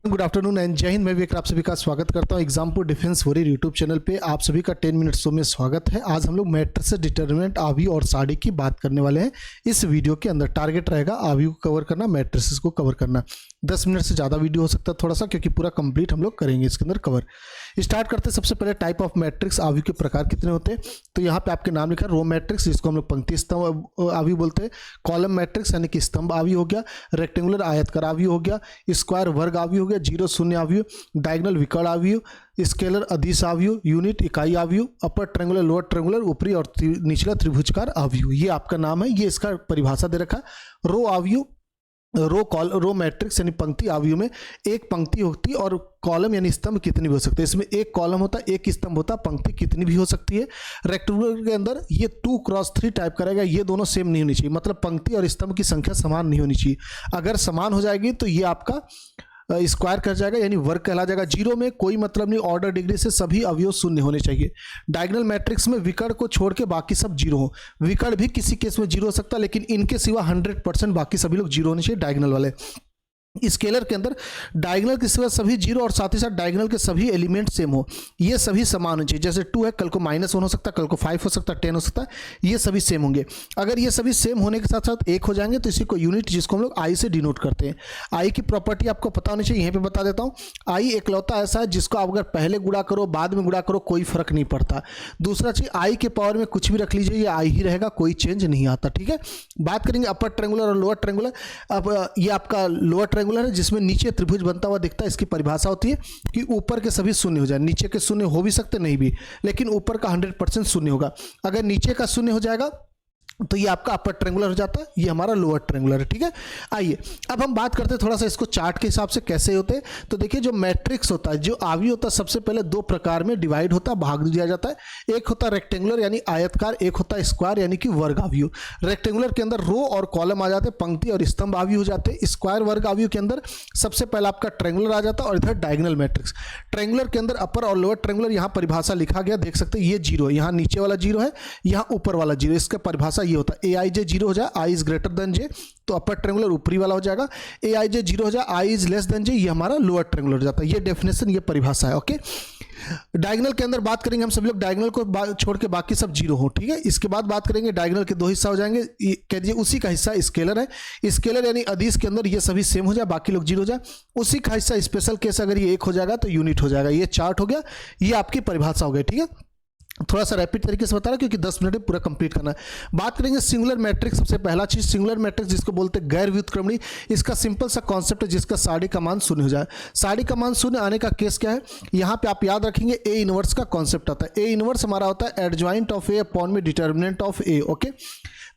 Good afternoon and जय हिंद। मैं विवेक आप सभी का स्वागत करता हूं Exampur defence warrior YouTube channel पे। आप सभी का 10 मिनट शो में स्वागत है। आज हम लोग मैट्रिसेस, डिटरमिनेंट, आवी और साड़ी की बात करने वाले हैं। इस वीडियो के अंदर टारगेट रहेगा आवी को कवर करना, मैट्रिसेस को कवर करना। 10 मिनट से ज़्यादा वीडियो हो सकता है थोड़ा सा, क्योंकि पूरा कंप्लीट हम लोग करेंगे इसके अंदर कवर। स्टार्ट करते हैं। सबसे पहले टाइप ऑफ मैट्रिक्स, आवी के प्रकार कितने होते हैं। तो यहाँ पे आपके नाम लिखा है रो मैट्रिक्स, जिसको हम लोग पंक्ति स्तंभ आवी बोलते हैं। कॉलम मैट्रिक्स यानी कि स्तंभ आवी हो गया। रेक्टेंगुलर आयतकार आवी हो गया। स्क्वायर वर्ग आवी हो गया। जीरो शून्य आवी, डायगोनल विकर्ण आवी, स्केलर अदिश आव्यूह, यूनिट इकाई आव्यूह, अपर ट्रायंगुलर, लोअर ट्रायंगुलर, ऊपरी और निचला त्रिभुजकार आव्यूह। ये आपका नाम है। ये इसका परिभाषा दे रखा है। रो आव्यूह, रो मैट्रिक्स यानी पंक्ति आव्यूह में एक पंक्ति होती है और कॉलम यानी स्तंभ कितनी भी हो सकते हैं। इसमें एक कॉलम होता है, एक स्तंभ होता है, पंक्ति कितनी भी हो सकती है। रेक्टेंगुलर के अंदर ये 2x3 टाइप करेगा। ये दोनों सेम नहीं होनी चाहिए, मतलब पंक्ति और स्तंभ की संख्या समान नहीं होनी चाहिए। अगर समान हो जाएगी तो ये आपका स्क्वायर कर जाएगा, यानी वर्ग कहला जाएगा। जीरो में कोई मतलब नहीं, ऑर्डर डिग्री से सभी अवयव शून्य होने चाहिए। डायगोनल मैट्रिक्स में विकर्ण को छोड़ के बाकी सब जीरो हो। विकर्ण भी किसी केस में जीरो हो सकता है, लेकिन इनके सिवा 100% बाकी सभी लोग जीरो होने चाहिए डायगोनल वाले। स्केलर के अंदर डायगोनल के सिवा सभी जीरो और साथ ही साथ डायगोनल के सभी एलिमेंट सेम हो। ये सभी समान होने चाहिए। जैसे 2 है, कल को -1 हो सकता है, कल को 5 हो सकता है, 10 हो सकता है। ये सभी सेम होंगे। अगर ये सभी सेम होने के साथ साथ एक हो जाएंगे तो इसी को यूनिट, जिसको हम लोग आई से डिनोट करते हैं। आई की प्रॉपर्टी आपको पता होनी चाहिए, यहीं पे बता देता हूँ। आई एकलौता ऐसा है जिसको आप अगर पहले गुणा करो बाद में गुणा करो कोई फर्क नहीं पड़ता। दूसरा चीज, आई के पावर में कुछ भी रख लीजिए, ये आई ही रहेगा, कोई चेंज नहीं आता। ठीक है। बात करेंगे अपर ट्रायंगुलर और लोअर ट्रायंगुलर। अब ये आपका लोअर ट्रायंगुलर है, जिसमें नीचे त्रिभुज बनता हुआ दिखता है। इसकी परिभाषा होती है कि ऊपर के सभी शून्य हो जाए। नीचे के शून्य हो भी सकते, नहीं भी, लेकिन ऊपर का 100% शून्य होगा। अगर नीचे का शून्य हो जाएगा तो ये आपका अपर ट्रायंगुलर हो जाता है, ये हमारा लोअर ट्रायंगुलर है। ठीक है। आइए अब हम बात करते हैं थोड़ा सा इसको चार्ट के हिसाब से कैसे होते हैं। तो देखिए, जो मैट्रिक्स होता है, जो आवी होता है, सबसे पहले दो प्रकार में डिवाइड होता है, भाग दिया जाता है। एक होता है रेक्टेंगुलर यानी आयतकार, एक होता है स्क्वायर यानी कि वर्ग आव्यूह। रेक्टेंगुलर के अंदर रो और कॉलम आ जाते हैं, पंक्ति और स्तंभ आव्यूह हो जाते हैं। स्क्वायर वर्ग आव्यूह के अंदर सबसे पहला आपका ट्रायंगुलर आ जाता है और इधर डायगोनल मैट्रिक्स। ट्रायंगुलर के अंदर अपर और लोअर ट्रायंगुलर, यहाँ परिभाषा लिखा गया, देख सकते हैं। ये जीरो है, यहाँ नीचे वाला जीरो है, यहाँ ऊपर वाला जीरो। इसका परिभाषा ये होता है, ए आई जे जीरो हो जाए, आई इज ग्रेटर देन जे, तो अपर ट्रायंगुलर ऊपरी वाला हो जाएगा। ए आई जे जीरो हो जाए, आई इज लेस देन जे, ये हमारा लोअर ट्रायंगुलर हो जाता है। ये डेफिनेशन, ये परिभाषा है। ओके। डायगोनल के अंदर बात करेंगे हम सभी लोग, डायगोनल को छोड़ के बाकी सब जीरो हो। ठीक है। इसके बाद बात करेंगे डायगोनल के दो हिस्सा हो जाएंगे, कह दीजिए उसी का हिस्सा स्केलर है। स्केलर यानी अदिश के अंदर ये सभी सेम हो जाए, बाकी लोग जीरो हो जाए। उसी का हिस्सा स्पेशल केस, अगर ये एक हो जाएगा तो यूनिट हो जाएगा। ये चार्ट हो गया, ये आपकी परिभाषा हो गई। ठीक है। थोड़ा सा रैपिड तरीके से बता रहा क्योंकि 10 मिनट में पूरा कंप्लीट करना है। बात करेंगे सिंगुलर मैट्रिक्स। सबसे पहला चीज सिंगुलर मैट्रिक्स, जिसको बोलते हैं गैर व्युत्क्रमणी। इसका सिंपल सा कॉन्सेप्ट है, जिसका साड़ी का मान शून्य हो जाए। साड़ी का मान शून्य आने का केस क्या है, यहाँ पे आप याद रखेंगे ए इनवर्स का कॉन्सेप्ट आता है। ए इनवर्स हमारा होता है एडजॉइंट ऑफ ए अपॉन में डिटर्मिनेंट ऑफ ए। ओके।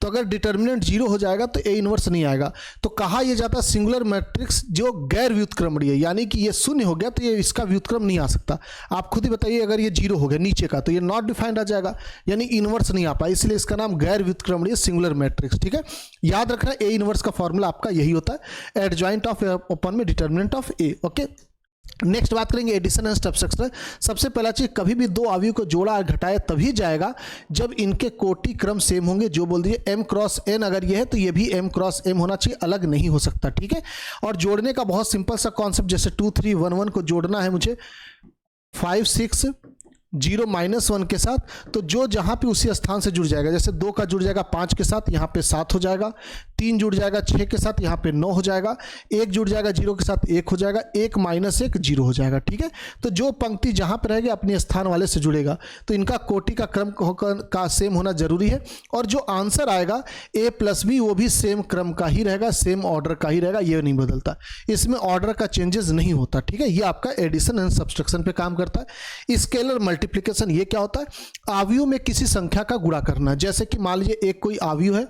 तो अगर डिटर्मिनेंट जीरो हो जाएगा तो ए इनवर्स नहीं आएगा। तो कहा यह जाता है सिंगुलर मैट्रिक्स जो गैर व्युत्क्रमणीय है, यानी कि ये शून्य हो गया तो ये इसका व्युत्क्रम नहीं आ सकता। आप खुद ही बताइए, अगर ये जीरो हो गया नीचे का तो ये नॉट डिफाइंड आ जाएगा, यानी इनवर्स नहीं आ पाए, इसलिए इसका नाम गैर व्युत्क्रमणीय सिंगुलर मैट्रिक्स। ठीक है। याद रखना, ए इनवर्स का फॉर्मूला आपका यही होता है, एडजॉइंट ऑफ अपॉन में determinant of A. Okay. Next बात करेंगे एडिशन एंड सब्ट्रैक्शन। सबसे पहला चीज, कभी भी दो अवयव को जोड़ा और घटाया तभी जाएगा जब इनके कोटि क्रम सेम होंगे। जो बोल दीजिए m क्रॉस n, अगर ये है तो ये भी m क्रॉस m होना चाहिए, अलग नहीं हो सकता। ठीक है। और जोड़ने का बहुत सिंपल सा कॉन्सेप्ट, जैसे 2 3 1 1 को जोड़ना है मुझे 5 6 0 -1 के साथ, तो जो जहां पे उसी स्थान से जुड़ जाएगा, जैसे 2 का जुड़ जाएगा 5 के साथ, यहाँ पे 7 हो जाएगा। 3 जुड़ जाएगा 6 के साथ, यहाँ पे 9 हो जाएगा। 1 जुड़ जाएगा 0 के साथ, 1 हो जाएगा। 1 - 1 0 हो जाएगा। ठीक है। तो जो पंक्ति जहां पर रहेगी अपने स्थान वाले से जुड़ेगा, तो इनका कोटि का क्रम का सेम होना जरूरी है। और जो आंसर आएगा a + b, वो भी सेम क्रम का ही रहेगा, सेम ऑर्डर का ही रहेगा, ये नहीं बदलता। इसमें ऑर्डर का चेंजेस नहीं होता। ठीक है। ये आपका एडिशन एंड सब्ट्रैक्शन पे काम करता है। स्केलर मल्टीप्लिकेशन, ये क्या होता है, आव्यूह में किसी संख्या का गुणा करना। जैसे कि मान लीजिए एक कोई आव्यूह है,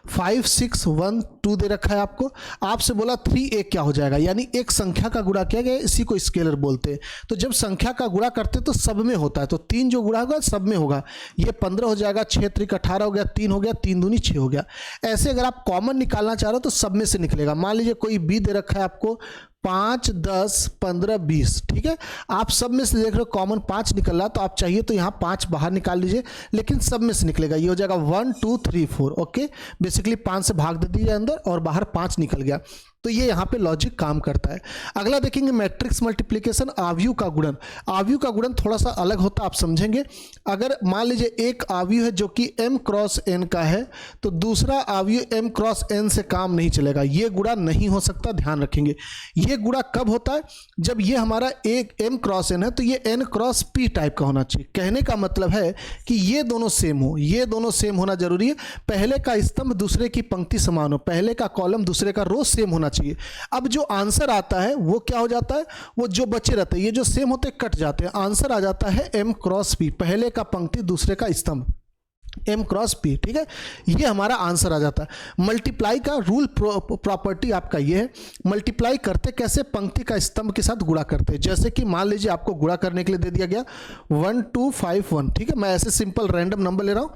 5 6 1 2 दे रखा है आपको, आपसे बोला 3 1 क्या हो जाएगा, यानी एक संख्या का गुणा किया गया, इसी को स्केलर बोलते हैं। तो जब संख्या का गुणा करते हैं तो सब में होता है, तो 3 जो गुणा होगा सब में होगा। ये 15 हो जाएगा, 6 3 18 हो गया, 3 हो गया, 3 दूनी 6 हो गया। ऐसे अगर आप कॉमन निकालना चाह रहे हो तो सब में से निकलेगा। मान लीजिए कोई बी दे रखा है आपको 5 10 15 20। ठीक है। आप सब में से देख रहे हो कॉमन 5 निकल रहा, तो आप चाहिए तो यहाँ 5 बाहर निकाल लीजिए, लेकिन सब में से निकलेगा। ये हो जाएगा 1 2 3 4। ओके। बेसिकली 5 से भाग दे दीजिए अंदर और बाहर 5 निकल गया। तो ये यहाँ पे लॉजिक काम करता है। अगला देखेंगे मैट्रिक्स मल्टीप्लिकेशन, आव्यूह का गुणन। आव्यूह का गुणन थोड़ा सा अलग होता है, आप समझेंगे। अगर मान लीजिए एक आव्यूह है जो कि m क्रॉस n का है, तो दूसरा आव्यूह m क्रॉस n से काम नहीं चलेगा, ये गुणा नहीं हो सकता, ध्यान रखेंगे। ये गुणा कब होता है? जब ये हमारा एक m क्रॉस n है तो ये n क्रॉस p टाइप का होना चाहिए। कहने का मतलब है कि ये दोनों सेम हो, ये दोनों सेम होना जरूरी है। पहले का स्तंभ दूसरे की पंक्ति समान हो, पहले का कॉलम दूसरे का रो सेम होना चाहिए। अब जो आंसर आता है वो क्या हो जाता है? वो जो बचे रहते हैं, ये जो सेम होते कट जाते हैं, आंसर आ जाता है m क्रॉस p, पहले का पंक्ति दूसरे का स्तंभ, m क्रॉस p। ठीक है, ये हमारा आंसर आ जाता है। मल्टीप्लाई का रूल प्रॉपर्टी आपका ये है, मल्टीप्लाई करते कैसे? पंक्ति का स्तंभ के साथ गुणा करते हैं। जैसे कि मान लीजिए आपको गुणा करने के लिए दे दिया गया 1 2 5 1, ठीक है, मैं ऐसे सिंपल रैंडम नंबर ले रहा हूँ,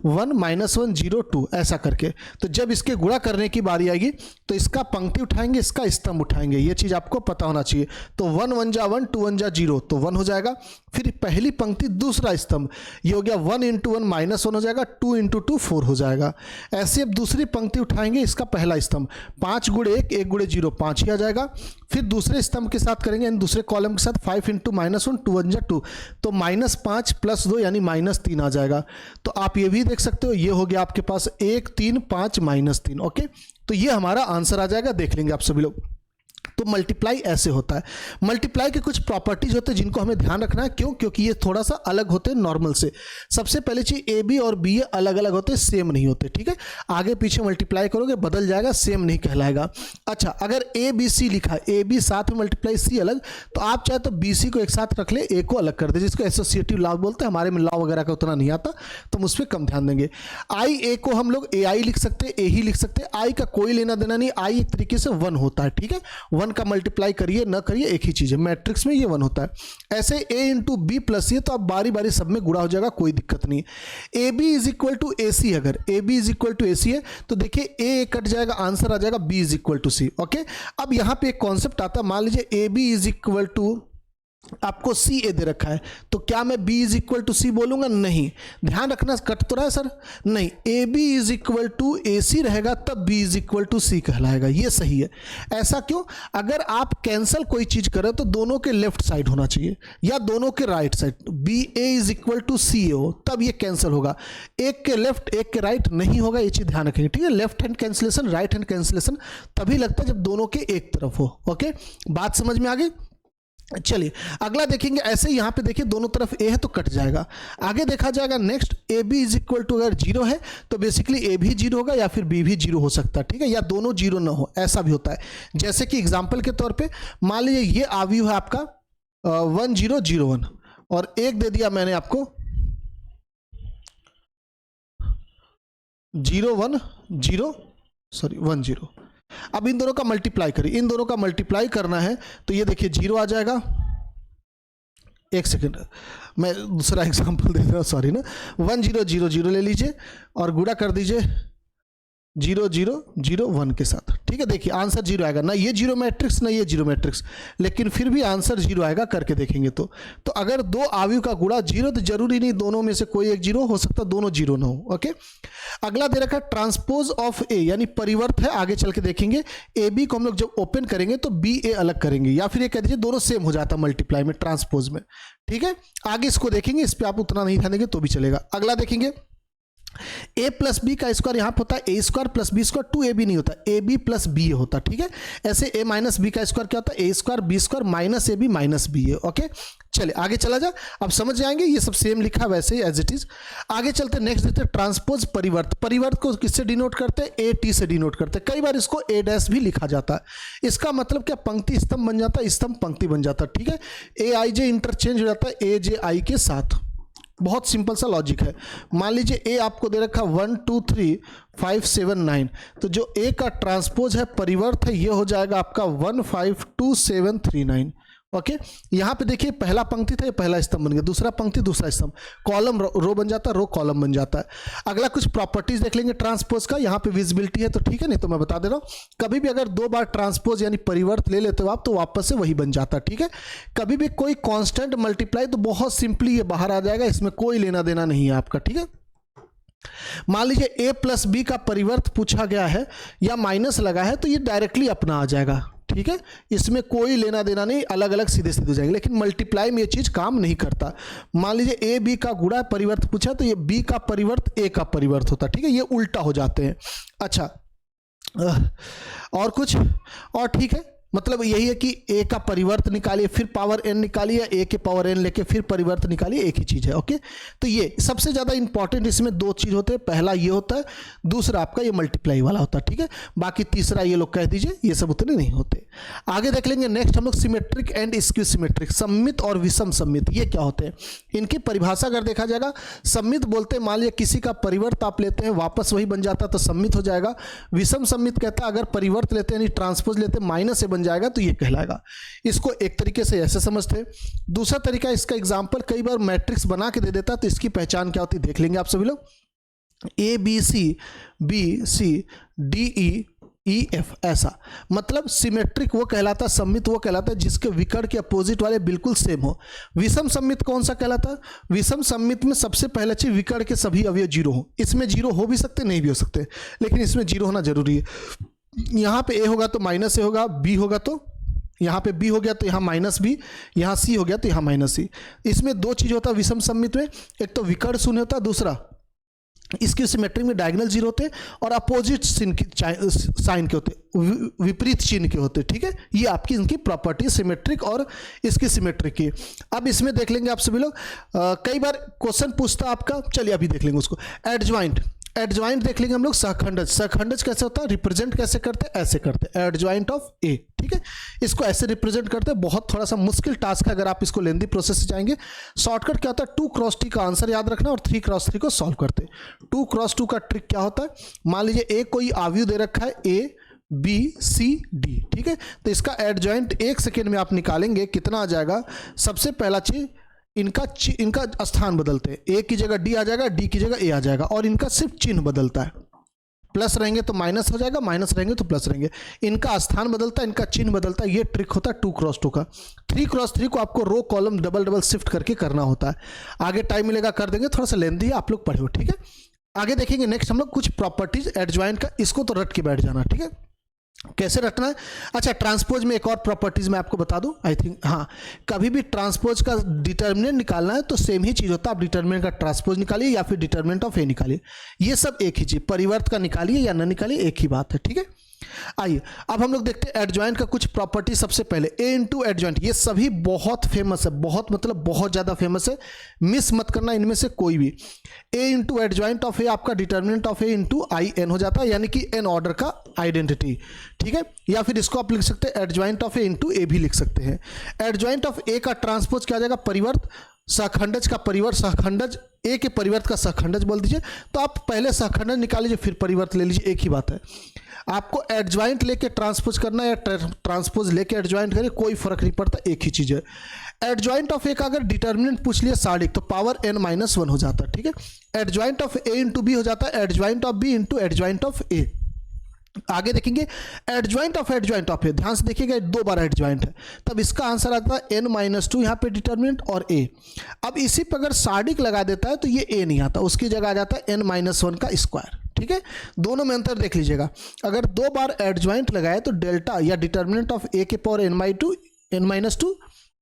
1 -1 0 2 ऐसा करके। तो जब इसके गुणा करने की बारी आएगी तो इसका पंक्ति उठाएंगे, इसका स्तंभ उठाएंगे, ये चीज़ आपको पता होना चाहिए। तो 1 1 जा 1, 2 1 जा 0, तो 1 हो जाएगा। फिर पहली पंक्ति दूसरा स्तंभ, ये हो गया 1 × 1 -1 हो जाएगा, 2 × 2 4 हो जाएगा। ऐसे अब दूसरी पंक्ति उठाएंगे, इसका पहला स्तंभ 5 × 1 1 × 0 5 ही आ जाएगा। फिर दूसरे स्तंभ के साथ करेंगे, यानी दूसरे कॉलम के साथ 5 × -1 2 1 जा 2, तो -5 + 2 यानी -3 आ जाएगा। तो आप ये भी देख सकते हो, ये हो गया आपके पास 1 3 5 -3। ओके, तो ये हमारा आंसर आ जाएगा, देख लेंगे आप सभी लोग। तो मल्टीप्लाई ऐसे होता है। मल्टीप्लाई के कुछ प्रॉपर्टीज होते हैं जिनको हमें ध्यान रखना है, क्यों? क्योंकि ये थोड़ा सा अलग होते हैं नॉर्मल से। सबसे पहले चीज ए बी और बी ए अलग अलग होते हैं, सेम नहीं होते। ठीक है, आगे पीछे मल्टीप्लाई करोगे बदल जाएगा, सेम नहीं कहलाएगा। अच्छा, अगर ए बी सी लिखा है, ए बी साथ में मल्टीप्लाई सी अलग, तो आप चाहे तो बी सी को एक साथ रख ले, ए को अलग कर दे, जिसको एसोसिएटिव लॉ बोलते हैं। हमारे में लॉ वगैरह का उतना नहीं आता, तो हम उस पर कम ध्यान देंगे। आई ए को हम लोग ए आई लिख सकते हैं, ए ही लिख सकते हैं। आई का कोई लेना देना नहीं, आई एक तरीके से 1 होता है। ठीक है, 1 का मल्टीप्लाई करिए ना करिए एक ही चीज है, मैट्रिक्स में ये 1 होता है। ऐसे a × b + c, तो आप बारी बारी सब में गुणा हो जाएगा, कोई दिक्कत नहीं। A B is equal to A C, अगर A B is equal to A C है तो देखिए ए कट जाएगा, आंसर आ जाएगा b is equal to C. Okay, अब यहां पे एक कॉन्सेप्ट आता है, मान लीजिए A B is equal to आपको सी ए दे रखा है, तो क्या मैं b इज इक्वल टू सी बोलूंगा? नहीं। ध्यान रखना, कट तो रहा है सर? नहीं, A B is equal to A C रहेगा तब b is equal to C कहलाएगा, ये सही है। ऐसा क्यों? अगर आप कैंसल कोई चीज करें तो दोनों के लेफ्ट साइड होना चाहिए या दोनों के right side, B A is equal to C A हो तब ये कैंसिल होगा। एक के लेफ्ट एक के राइट नहीं होगा, ये चीज ध्यान रखेंगे। ठीक है, left hand cancellation, right hand cancellation तभी लगता है जब दोनों के एक तरफ हो। ओके, बात समझ में आ गई? चलिए अगला देखेंगे। ऐसे यहां पे देखिए दोनों तरफ ए है तो कट जाएगा। आगे देखा जाएगा next, A B is equal to अगर 0 है तो बेसिकली ए भी 0 होगा या फिर बी भी 0 हो सकता है। ठीक है, या दोनों 0 ना हो, ऐसा भी होता है। जैसे कि एग्जांपल के तौर पे मान लीजिए ये आव्यूह है आपका 1 0 0 1 और एक दे दिया मैंने आपको 0 1 0 1 0। अब इन दोनों का मल्टीप्लाई करिए, इन दोनों का मल्टीप्लाई करना है तो ये देखिए 0 आ जाएगा। एक सेकेंड, मैं दूसरा एग्जांपल दे रहा हूँ, सॉरी ना। 1 0 0 0 ले लीजिए और गुणा कर दीजिए 0 0 0 1 के साथ। ठीक है, देखिए आंसर 0 आएगा ना, ये 0 मैट्रिक्स ना ये 0 मैट्रिक्स, लेकिन फिर भी आंसर 0 आएगा करके देखेंगे तो अगर दो आव्यूह का गुणा 0, तो जरूरी नहीं दोनों में से कोई एक 0 हो सकता, दोनों 0 ना हो। ओके, अगला दे रखा है ट्रांसपोज ऑफ ए, यानी परिवर्त है। आगे चल के देखेंगे ए बी को हम लोग जब ओपन करेंगे तो बी ए अलग करेंगे, या फिर ये कह दीजिए दोनों सेम हो जाता मल्टीप्लाई में, ट्रांसपोज में। ठीक है, आगे इसको देखेंगे, इस पर आप उतना नहीं ध्यान देंगे तो भी चलेगा। अगला देखेंगे a प्लस बी का स्क्वायर यहाँ पर होता है A square plus B square, 2ab नहीं होता, ए बी प्लस बी होता है। ठीक है, ऐसे a माइनस बी का स्क्वायर क्या होता है? A square B square minus A B minus B है। ओके, चलिए आगे चला जा, अब समझ जाएंगे, ये सब सेम लिखा है वैसे ही एज इट इज। आगे चलते नेक्स्ट देखते हैं ट्रांसपोज परिवर्त। परिवर्त को किससे डिनोट करते हैं? ए टी से डिनोट करते हैं, कई बार इसको ए डैश भी लिखा जाता है। इसका मतलब क्या? पंक्ति स्तंभ बन जाता है, स्तंभ पंक्ति बन जाता है। ठीक है, ए आई जे इंटरचेंज हो जाता है ए जे आई के साथ। बहुत सिंपल सा लॉजिक है। मान लीजिए ए आपको दे रखा 1 2 3 5 7 9, तो जो ए का ट्रांसपोज है परिवर्त है, ये हो जाएगा आपका 1 5 2 7 3 9। ओके, यहाँ पे देखिए पहला पंक्ति था, ये पहला स्तंभ बन गया, दूसरा पंक्ति दूसरा स्तंभ, कॉलम रो बन जाता है, रो कॉलम बन जाता है। अगला कुछ प्रॉपर्टीज देख लेंगे ट्रांसपोज का। यहाँ पे विजिबिलिटी है तो ठीक है, नहीं तो मैं बता दे रहा हूँ, कभी भी अगर 2 बार ट्रांसपोज यानी परिवर्त ले लेते हो आप तो वापस से वही बन जाता है। ठीक है, कभी भी कोई कांस्टेंट मल्टीप्लाई तो बहुत सिंपली ये बाहर आ जाएगा, इसमें कोई लेना देना नहीं है आपका। ठीक है, मान लीजिए ए प्लस बी का परिवर्त पूछा गया है या माइनस लगा है, तो ये डायरेक्टली अपना आ जाएगा, ठीक है, इसमें कोई लेना देना नहीं, अलग अलग सीधे सीधे जाएंगे। लेकिन मल्टीप्लाई में ये चीज़ काम नहीं करता। मान लीजिए ए बी का गुणा परिवर्त पूछा, तो ये बी का परिवर्त ए का परिवर्त होता, ठीक है, ये उल्टा हो जाते हैं। अच्छा, और कुछ और, ठीक है, मतलब यही है कि ए का परिवर्त निकालिए फिर पावर एन निकालिए, ए के पावर एन लेके फिर परिवर्त निकालिए, एक ही चीज़ है। ओके, तो ये सबसे ज़्यादा इंपॉर्टेंट इसमें दो चीज़ होते हैं, पहला ये होता है, दूसरा आपका ये मल्टीप्लाई वाला होता है, ठीक है। बाकी तीसरा ये लोग कह दीजिए, ये सब उतने नहीं होते। आगे देख लेंगे नेक्स्ट हम लोग सिमेट्रिक एंड स्क्यू सिमेट्रिक, सममित और विषम सममित, ये क्या होते हैं, इनकी परिभाषा अगर देखा जाएगा, सममित बोलते हैं मान लिया किसी का परिवर्त आप लेते हैं वापस वही बन जाता तो सममित हो जाएगा। विषम सममित कहता है अगर परिवर्त लेते हैं यानी ट्रांसपोज लेते हैं माइनस से बन जाएगा तो ये कहलाएगा। इसको एक तरीके से ऐसे समझते हैं। दूसरा तरीका, इसका एग्जांपल कई बार मैट्रिक्स बना के दे देता है, तो इसकी पहचान क्या होती है देख लेंगे आप सभी लोग। A B C D E F, ऐसा मतलब सिमेट्रिक वो कहलाता है, सममित वो कहलाता है जिसके विकर्ण के अपोजिट वाले बिल्कुल सेम हो। विषम सममित कौन सा कहलाता है? विषम सममित में सबसे पहले चीज विकर्ण के सभी अवयव जीरो हो। इसमें जीरो हो भी सकते नहीं भी हो सकते, लेकिन इसमें जीरो होना जरूरी है। यहाँ पे ए होगा तो माइनस ए होगा, बी होगा तो यहाँ पे बी हो गया तो यहाँ माइनस बी, यहाँ सी हो गया तो यहाँ माइनस सी। इसमें दो चीज होता है विषम सममित में, एक तो विकर्ण शून्य होता है, दूसरा इसकी सिमेट्री में डायगोनल जीरो होते और अपोजिट साइन के होते, विपरीत चिन्ह के होते, ठीक है। ये आपकी इनकी प्रॉपर्टी सिमेट्रिक और इसकी सिमेट्रिक की। अब इसमें देख लेंगे आप सभी लोग, कई बार क्वेश्चन पूछता आपका, चलिए अभी देख लेंगे उसको। एडजॉइंट, एडजॉइंट देख लेंगे हम लोग। सहखंडज, सहखंडज कैसे होता है, रिप्रेजेंट कैसे करते हैं, ऐसे करते हैं, एडजॉइंट ऑफ ए, ठीक है, इसको ऐसे रिप्रेजेंट करते हैं। बहुत थोड़ा सा मुश्किल टास्क है अगर आप इसको लेंदी प्रोसेस से जाएंगे। शॉर्टकट क्या होता है, 2x3 का आंसर याद रखना और 3x3 को सॉल्व करते हैं। 2x2 का ट्रिक क्या होता है, मान लीजिए ए कोई आव्यूह दे रखा है ए बी सी डी, ठीक है, तो इसका एडजॉइंट 1 सेकेंड में आप निकालेंगे, कितना आ जाएगा। सबसे पहला चीज इनका स्थान बदलते हैं, ए की जगह डी आ जाएगा, डी की जगह ए आ जाएगा, और इनका सिर्फ चिन्ह बदलता है। प्लस रहेंगे तो माइनस हो जाएगा, माइनस रहेंगे तो प्लस रहेंगे, इनका स्थान बदलता है, इनका चिन्ह बदलता है। ये ट्रिक होता है 2x2 का। 3x3 को आपको row column double double shift करके करना होता है। आगे टाइम मिलेगा कर देंगे, थोड़ा सा लेंथी है, आप लोग पढ़ो, ठीक है। आगे देखेंगे नेक्स्ट हम लोग कुछ प्रॉपर्टीज एडजॉइंट का, इसको तो रट के बैठ जाना, ठीक है। कैसे रटना है, अच्छा ट्रांसपोज में एक और प्रॉपर्टीज मैं आपको बता दूं, आई थिंक, हाँ, कभी भी ट्रांसपोज का डिटर्मिनेंट निकालना है तो सेम ही चीज होता है, आप डिटर्मिनेंट का ट्रांसपोज निकालिए या फिर डिटर्मिनेंट ऑफ ए निकालिए, ये सब एक ही चीज, परिवर्त का निकालिए या न निकालिए एक ही बात है, ठीक है। आइए अब हम लोग देखते हैं एडजॉइंट का कुछ प्रॉपर्टी। सबसे पहले ए इंटू एडजॉइंट, ये सभी बहुत फेमस है, बहुत मतलब बहुत ज़्यादा फेमस है, मिस मत करना इनमें से कोई भी। A into adjoint of A आपका determinant of A into I n हो जाता है, यानी कि एन ऑर्डर का आइडेंटिटी, ठीक है। या फिर इसको आप लिख सकते हैं एडजॉइंट ऑफ ए इंटू ए भी लिख सकते हैं। एडजॉइंट ऑफ ए का ट्रांसपोज क्या आ जाएगा, परिवर्त, सहखंडज का परिवर्त, सहखंडज ए के परिवर्त का सहखंडज बोल दीजिए, तो आप पहले सहखंडज निकाल लीजिए फिर परिवर्त ले लीजिए, एक ही बात है। आपको एडजॉइंट लेके ट्रांसपोज करना या ट्रांसपोज लेके एडजॉइंट करें, कोई फर्क नहीं पड़ता, एक ही चीज है। एडजॉइंट ऑफ ए का अगर डिटर्मिनेंट पूछ लिया साडिक तो पावर n-1 हो जाता है, ठीक है। Adjoint of A into B हो जाता है adjoint of B into adjoint of A. आगे देखेंगे एडजॉइंट ऑफ ए, ध्यान से देखिएगा दो बार एडजॉइंट है, तब इसका आंसर आता है n-2 यहाँ पे डिटर्मिनेंट और a। अब इसी पर अगर साडिक लगा देता है तो ये a नहीं आता, उसकी जगह आ जाता है n-1 का स्क्वायर, ठीक है। दोनों में अंतर देख लीजिएगा, अगर दो बार एडजॉइंट लगाए तो डेल्टा या डिटर्मिनेंट ऑफ a के पावर n-2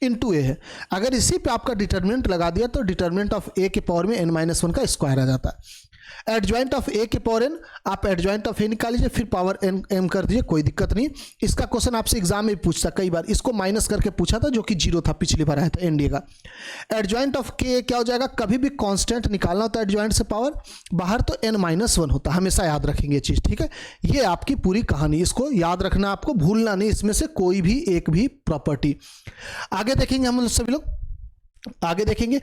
इंटू ए है। अगर इसी पे आपका डिटर्मिनेंट लगा दिया तो डिटर्मिनेंट ऑफ ए के पावर में n-1 का स्क्वायर आ जाता है। एडजॉइंट ऑफ ए के पावर एन, आप एडजॉइंट ऑफ ए निकाल लीजिए फिर पावर एन एम कर दीजिए, कोई दिक्कत नहीं। इसका क्वेश्चन आपसे एग्जाम में पूछता कई बार, इसको माइनस करके पूछा था जो कि 0 था, पिछली बार आया था एनडीए का। एडजॉइंट ऑफ के क्या हो जाएगा, कभी भी कांस्टेंट निकालना होता है एडजॉइंट से पावर बाहर तो n-1 होता है, हमेशा याद रखेंगे ये चीज़, ठीक है। ये आपकी पूरी कहानी, इसको याद रखना, आपको भूलना नहीं इसमें से कोई भी एक भी प्रॉपर्टी। आगे देखेंगे हम सभी लोग, आगे देखेंगे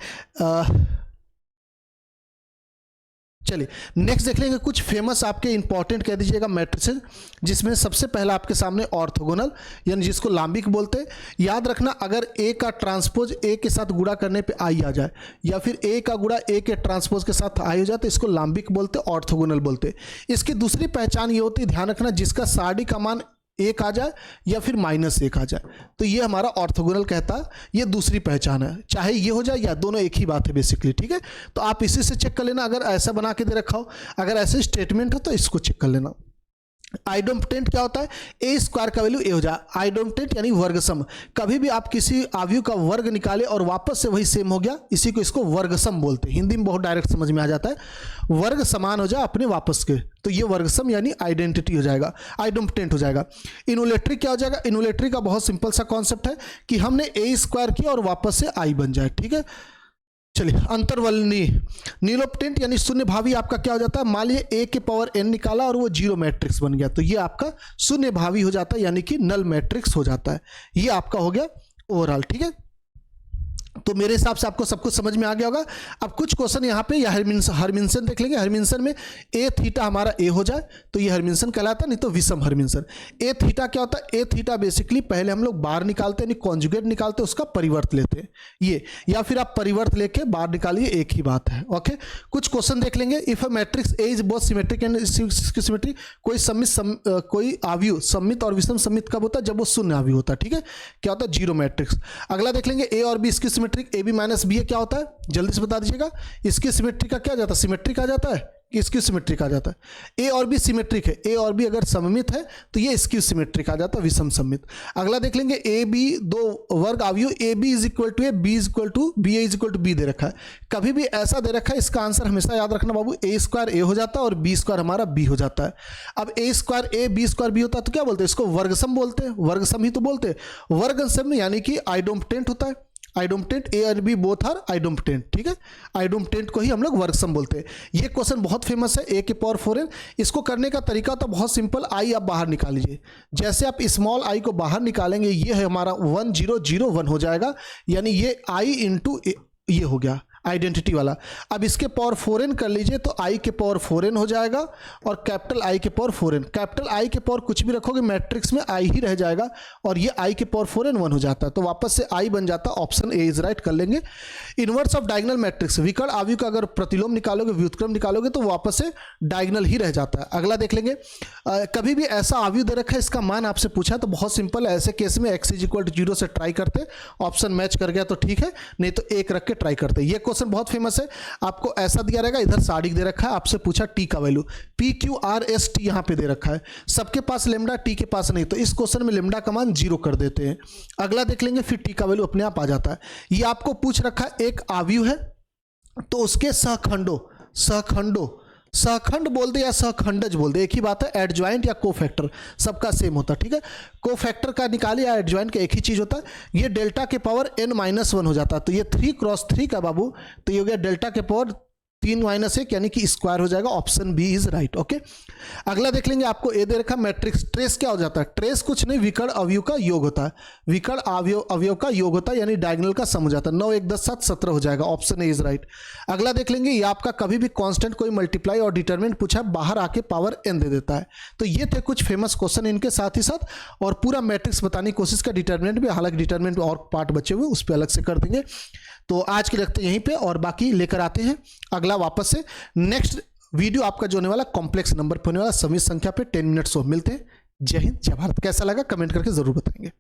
चलिए नेक्स्ट देख लेंगे कुछ फेमस आपके इंपॉर्टेंट कह दीजिएगा मैट्रिसेस, जिसमें सबसे पहला आपके सामने ऑर्थोगोनल, यानी जिसको लांबिक बोलते हैं। याद रखना अगर ए का ट्रांसपोज ए के साथ गुणा करने पे आई आ जाए या फिर ए का गुणा ए के ट्रांसपोज के साथ आई हो जाए तो इसको लांबिक बोलते, ऑर्थोगोनल बोलते। इसकी दूसरी पहचान ये होती है, ध्यान रखना, जिसका साडी का मान 1 आ जाए या फिर -1 आ जाए, तो ये हमारा ऑर्थोगोनल कहता है। ये दूसरी पहचान है, चाहे ये हो जाए या दोनों एक ही बात है बेसिकली, ठीक है। तो आप इसी से चेक कर लेना, अगर ऐसा बना के दे रखा हो, अगर ऐसे स्टेटमेंट हो तो इसको चेक कर लेना। आइडोम्पोटेंट क्या होता है, ए स्क्वायर का वैल्यू ए हो जाए। आइडोम्पोटेंट यानी वर्गसम, कभी भी आप किसी अवयव का वर्ग निकाले और वापस से वही सेम हो गया, इसी को इसको वर्गसम बोलते हैं। हिंदी में बहुत डायरेक्ट समझ में आ जाता है, वर्ग समान हो जाए अपने वापस के, तो ये वर्गसम यानी आइडेंटिटी हो जाएगा, आइडोम्पोटेंट हो जाएगा। इनोलेटरी क्या हो जाएगा, इनोलेटरी का बहुत सिंपल सा कॉन्सेप्ट है कि हमने ए स्क्वायर किया और वापस से आई बन जाए, ठीक है। चलिए, अंतर्वलनी नीलोप्टेंट यानी शून्य भावी आपका क्या हो जाता है, मान लीजिए a के पावर n निकाला और वो जीरो मैट्रिक्स बन गया, तो ये आपका शून्य भावी हो जाता है, यानी कि नल मैट्रिक्स हो जाता है। ये आपका हो गया ओवरऑल, ठीक है। तो मेरे हिसाब से आपको सब कुछ समझ में आ गया होगा। अब कुछ क्वेश्चन यहाँ पे या हरमिंसन देख लेंगे। हरमिंसन में ए थीटा हमारा ए हो जाए तो ये हरमिंसन कहलाता है, नहीं तो विषम हरमिंसन। ए थीटा क्या होता है, ए थीटा बेसिकली पहले हम लोग बाहर निकालते हैं, यानी कॉन्जुगेट निकालते हैं, उसका परिवर्त लेते हैं ये, या फिर आप परिवर्त लेके बाहर निकालिए, एक ही बात है। ओके, कुछ क्वेश्चन देख लेंगे। If a matrix A is both symmetric and symmetric, कोई सम्मित कोई अवयव सम्मित और विषम सम्मित कब होता है, जब वो शून्य अवयव होता है, ठीक है। क्या होता है, जीरो मैट्रिक्स। अगला देख लेंगे, ए और बी इसकी symmetric, A B minus B है, क्या होता है, जल्दी से बता दीजिएगा। इसकी सिमेट्री का क्या जाता है, सिमेट्रिक आ जाता है, इसकी सिमेट्रिक आ जाता है। ए और बी सिमेट्रिक है, ए और बी अगर सममित है तो ये इसकी सिमेट्रिक आ जाता है, विषम सममित। अगला देख लेंगे, ए बी दो वर्ग अवयव, A B is equal to A, B is equal to B, A is equal to B दे रखा है। कभी भी ऐसा दे रखा है, इसका आंसर हमेशा याद रखना बाबू, ए स्क्वायर ए हो जाता है और बी स्क्वायर हमारा बी हो जाता है। अब A square A B square B होता है तो क्या बोलते हैं, इसको वर्गसम बोलते हैं, वर्गसम ही तो बोलते हैं। वर्गसम यानी कि आइडोम्पोटेंट होता है, आइडोम्पोटेंट, ए और बी बोथ आर आइडोम्पोटेंट, ठीक है। आइडोम्पोटेंट को ही हम लोग वर्गसम बोलते हैं। ये क्वेश्चन बहुत फेमस है, ए के पावर 4n। इसको करने का तरीका तो बहुत सिंपल, आई आप बाहर निकाल लीजिए। जैसे आप स्मॉल आई को बाहर निकालेंगे, ये है हमारा 1001 हो जाएगा, यानी ये आई इंटू ये हो गया आइडेंटिटी वाला। अब इसके पावर 4n कर लीजिए तो i के पावर 4n हो जाएगा और कैपिटल I के पावर 4n। कैपिटल I के पावर कुछ भी रखोगे मैट्रिक्स में i ही रह जाएगा और ये i के पावर 4n 1 हो जाता है, तो वापस से i बन जाता है। ऑप्शन ए इज राइट कर लेंगे। इनवर्स ऑफ डायगोनल मैट्रिक्स, विकर्ण अवयव का अगर प्रतिलोम निकालोगे, व्युत्क्रम निकालोगे तो वापस से डायगोनल ही रह जाता है। अगला देख लेंगे, कभी भी ऐसा अवयव दे रखा है, इसका मान आपसे पूछा तो बहुत सिंपल है, ऐसे केस में x = 0 से ट्राई करते, ऑप्शन मैच कर गया तो ठीक है, नहीं तो 1 रख के ट्राई करते। ये क्वेश्चन बहुत फेमस है, आपको ऐसा दिया रहेगा, इधर सारिक दे रखा है, आपसे पूछा टी का वैल्यू, PQRST यहां पे दे रखा है, सबके पास लेमडा, टी के पास नहीं, तो इस क्वेश्चन में लेमडा का मान 0 कर देते हैं। अगला देख लेंगे, फिर टी का वैल्यू अपने आप आ जाता है। ये आपको पूछ रखा है, एक अवयव है तो उसके सहखंड बोलते या सहखंडज बोलते, एक ही बात है। एडजॉइंट या कोफैक्टर सबका सेम होता है, ठीक है। कोफैक्टर का निकाले या एडजॉइंट का एक ही चीज होता है। ये डेल्टा के पावर n-1 हो जाता है, तो ये 3 × 3 का बाबू, तो ये हो गया डेल्टा के पावर 3 - 1 यानी कि स्क्वायर हो जाएगा। Option B is right. Okay, अगला देख लेंगे, आपको ए दे रखा मैट्रिक्स। ट्रेस क्या हो जाता है, ट्रेस कुछ नहीं, विकर्ण अवयव का योग होता है, विकर्ण अवयव का योग होता है, यानी डायगोनल का सम हो जाता है। 9 1 10 7 17 हो जाएगा। Option A is right. अगला देख लेंगे, ये आपका कभी भी कांस्टेंट कोई मल्टीप्लाई और डिटरमिनेंट पूछा, बाहर आके पावर n दे देता है। तो ये थे कुछ फेमस क्वेश्चन इनके साथ ही साथ, और पूरा मैट्रिक्स बताने की कोशिश का, डिटरमिनेंट भी, हालांकि डिटरमिनेंट और पार्ट बचे हुए उस पर अलग से कर देंगे। तो आज के रखते यहीं पे, और बाकी लेकर आते हैं अगला वापस से। नेक्स्ट वीडियो आपका जो होने वाला कॉम्प्लेक्स नंबर पर होने वाला, समीप संख्या पे 10 मिनट्स मिलते हैं। जय हिंद, जय भारत। कैसा लगा कमेंट करके जरूर बताएंगे।